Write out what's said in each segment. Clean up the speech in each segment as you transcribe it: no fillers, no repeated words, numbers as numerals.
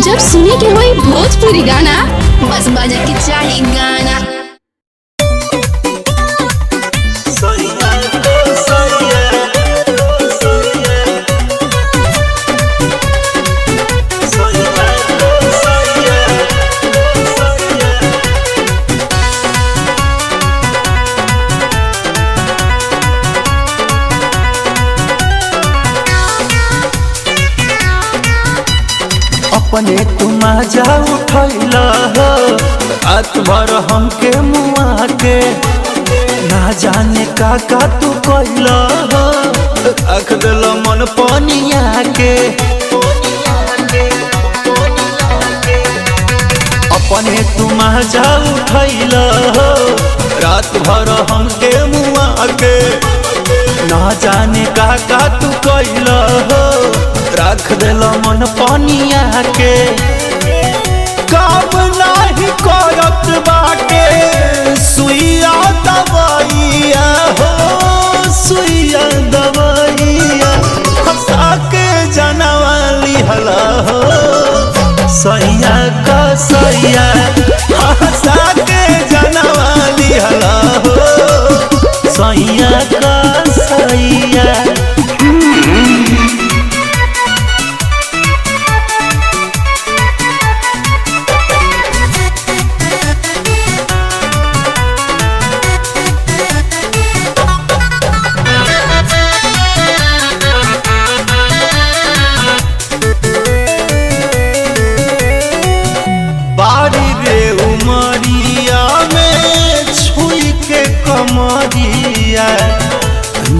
जब सुने के होई भोजपुरी गाना बस बजे के चाही गाना। अपने तुम जा उठैला हो रात भर हमके मुआ के ना जाने का तू कैला हो रख दिल मन पनिया के। अपने तुम जा उठैला हो रात भर हमके मुआ के ना जाने का तू कैला हो रख दिल मन पनिया के। काम नहीं करत बाटे सुइया दवाइया हो सुइया दवाइया हंसा के जनवाली हला हो सैया का सैया हंसा के जनवाली हला हो सैया का सैया।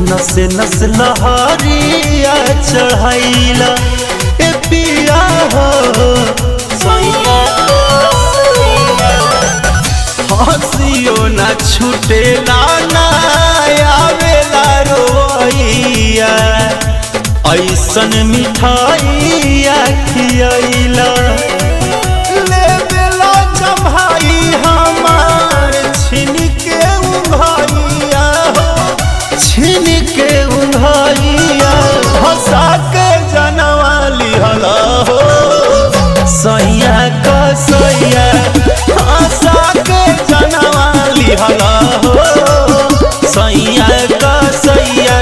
नसे नस लहरिया चढ़ाइला ए पिया हो हंसियो न छूटेला ना आवेला रोइया ऐसन मिठाइया खियाइला ले बेला जमाई हमार छिन के उंघाइया छिन के उंघाइया हंसा के जनवाली हला हो सैया का सैया हंसा के जनवाली हला हो सैया का सैया।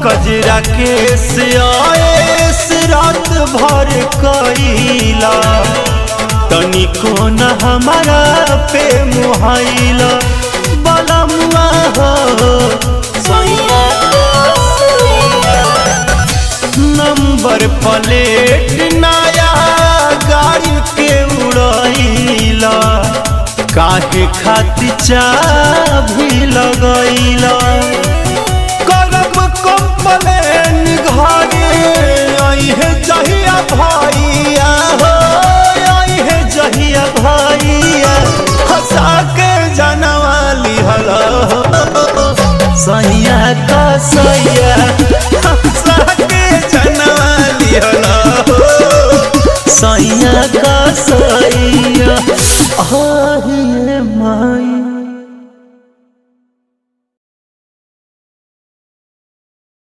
कजरा केस आएस रात भर कइला तनिको न हमारा पे मुहाइला बलमुआ हो नंबर प्लेट नया गाड़ी के उड़ैला काहे खातिर चाभी लगैला प्लेन घरे है जहिया भैया हो है जहिया भैया हंसा के जनवाली हला हो सैया का सैया हंसा के जनवाली हला हो सैया का सैया। माई